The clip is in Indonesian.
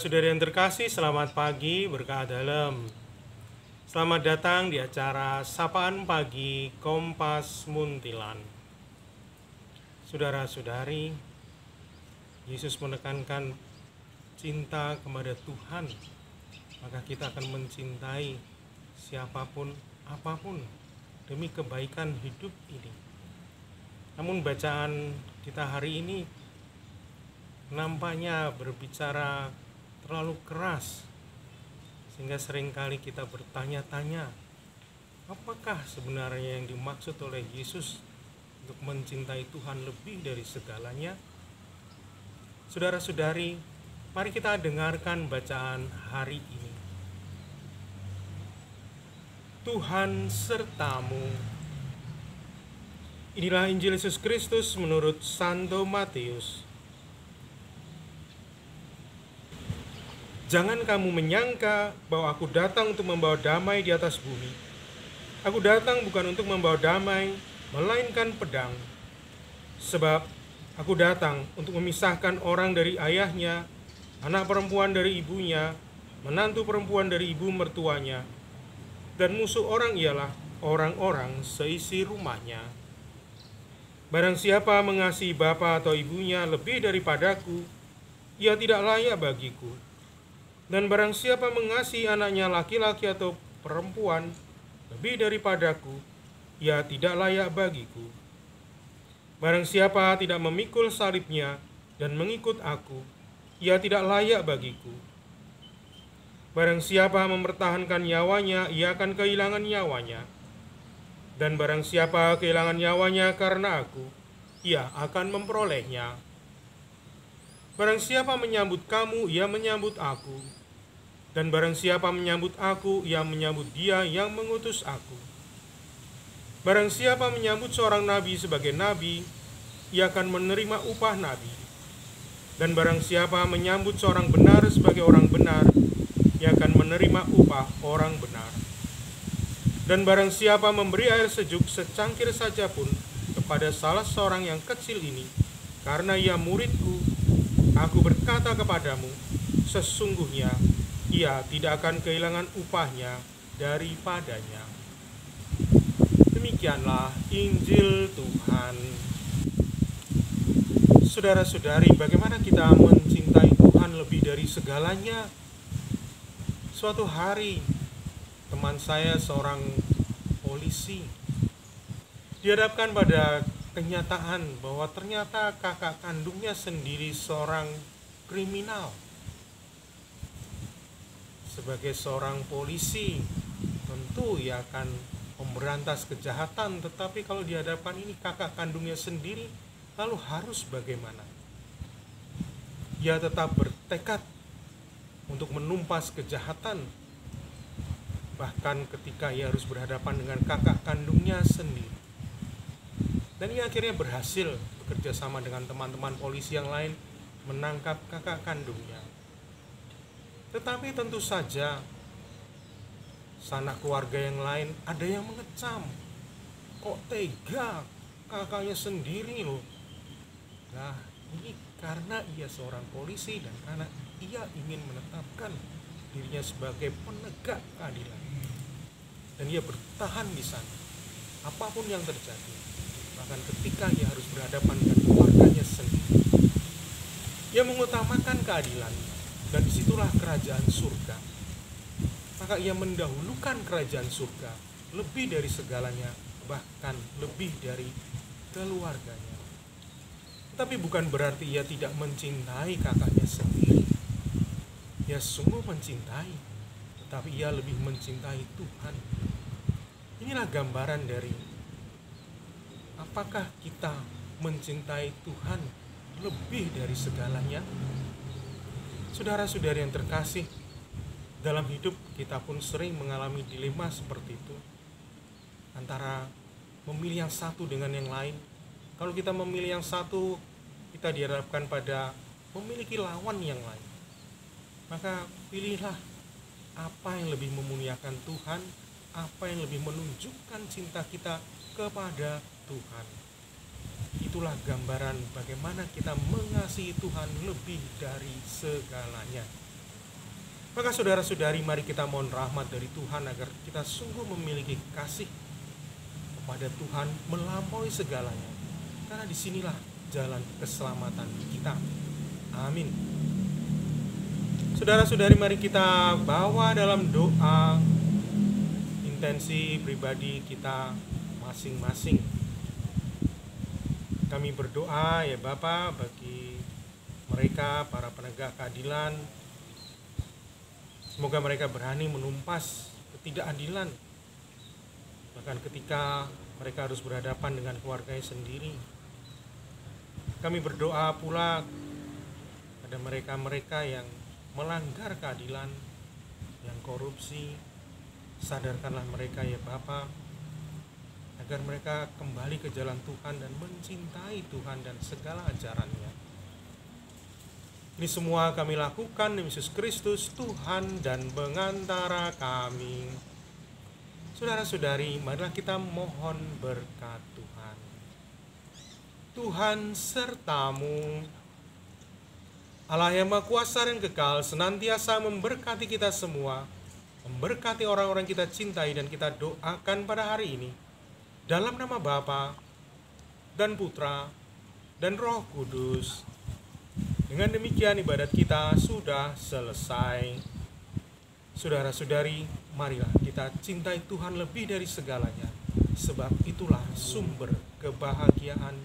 Saudara-saudari yang terkasih, selamat pagi, berkah dalam. Selamat datang di acara Sapaan Pagi Kompas Muntilan. Saudara-saudari, Yesus menekankan cinta kepada Tuhan, maka kita akan mencintai siapapun, apapun, demi kebaikan hidup ini. Namun bacaan kita hari ini nampaknya berbicara terlalu keras, sehingga seringkali kita bertanya-tanya, apakah sebenarnya yang dimaksud oleh Yesus untuk mencintai Tuhan lebih dari segalanya? Saudara-saudari, mari kita dengarkan bacaan hari ini. Tuhan sertamu. Inilah Injil Yesus Kristus menurut Santo Matius. Jangan kamu menyangka bahwa aku datang untuk membawa damai di atas bumi. Aku datang bukan untuk membawa damai, melainkan pedang. Sebab aku datang untuk memisahkan orang dari ayahnya, anak perempuan dari ibunya, menantu perempuan dari ibu mertuanya, dan musuh orang ialah orang-orang seisi rumahnya. Barang siapa mengasihi bapa atau ibunya lebih daripadaku, ia tidak layak bagiku. Dan barang siapa mengasihi anaknya laki-laki atau perempuan lebih daripadaku, ia tidak layak bagiku. Barang siapa tidak memikul salibnya dan mengikut aku, ia tidak layak bagiku. Barang siapa mempertahankan nyawanya, ia akan kehilangan nyawanya. Dan barang siapa kehilangan nyawanya karena aku, ia akan memperolehnya. Barang siapa menyambut kamu, ia menyambut aku. Dan barang siapa menyambut aku, ia menyambut dia yang mengutus aku. Barang siapa menyambut seorang nabi sebagai nabi, ia akan menerima upah nabi. Dan barang siapa menyambut seorang benar sebagai orang benar, ia akan menerima upah orang benar. Dan barang siapa memberi air sejuk secangkir saja pun kepada salah seorang yang kecil ini, karena ia muridku, aku berkata kepadamu, sesungguhnya ia tidak akan kehilangan upahnya daripadanya. Demikianlah Injil Tuhan. Saudara-saudari, bagaimana kita mencintai Tuhan lebih dari segalanya? Suatu hari, teman saya seorang polisi dihadapkan pada kenyataan bahwa ternyata kakak kandungnya sendiri seorang kriminal. Sebagai seorang polisi, tentu ia akan memberantas kejahatan, tetapi kalau dihadapkan ini kakak kandungnya sendiri, lalu harus bagaimana? Ia tetap bertekad untuk menumpas kejahatan, bahkan ketika ia harus berhadapan dengan kakak kandungnya sendiri. Dan ia akhirnya berhasil bekerja sama dengan teman-teman polisi yang lain menangkap kakak kandungnya. Tetapi tentu saja sanak keluarga yang lain ada yang mengecam, kok tega kakaknya sendiri loh. Nah, ini karena ia seorang polisi dan karena ia ingin menetapkan dirinya sebagai penegak keadilan. Dan ia bertahan di sana apapun yang terjadi, bahkan ketika ia harus berhadapan dengan keluarganya sendiri. Ia mengutamakan keadilan, dan disitulah kerajaan surga. Maka ia mendahulukan kerajaan surga lebih dari segalanya, bahkan lebih dari keluarganya. Tapi bukan berarti ia tidak mencintai kakaknya sendiri. Ia sungguh mencintai, tetapi ia lebih mencintai Tuhan. Inilah gambaran dari apakah kita mencintai Tuhan lebih dari segalanya. Saudara-saudari yang terkasih, dalam hidup kita pun sering mengalami dilema seperti itu, antara memilih yang satu dengan yang lain. Kalau kita memilih yang satu, kita dihadapkan pada memiliki lawan yang lain. Maka pilihlah apa yang lebih memuliakan Tuhan, apa yang lebih menunjukkan cinta kita kepada Tuhan. Itulah gambaran bagaimana kita mengasihi Tuhan lebih dari segalanya. Maka saudara-saudari, mari kita mohon rahmat dari Tuhan agar kita sungguh memiliki kasih kepada Tuhan melampaui segalanya. Karena disinilah jalan keselamatan kita. Amin. Saudara-saudari, mari kita bawa dalam doa intensi pribadi kita masing-masing. Kami berdoa ya Bapa bagi mereka para penegak keadilan. Semoga mereka berani menumpas ketidakadilan, bahkan ketika mereka harus berhadapan dengan keluarganya sendiri. Kami berdoa pula pada mereka-mereka yang melanggar keadilan, yang korupsi. Sadarkanlah mereka ya Bapa, agar mereka kembali ke jalan Tuhan dan mencintai Tuhan dan segala ajarannya. Ini semua kami lakukan demi Yesus Kristus, Tuhan dan pengantara kami. Saudara-saudari, marilah kita mohon berkat Tuhan. Tuhan sertamu. Allah yang Maha Kuasa dan Kekal senantiasa memberkati kita semua, memberkati orang-orang kita cintai dan kita doakan pada hari ini. Dalam nama Bapa dan Putra dan Roh Kudus. Dengan demikian ibadat kita sudah selesai. Saudara-saudari, marilah kita cintai Tuhan lebih dari segalanya, sebab itulah sumber kebahagiaan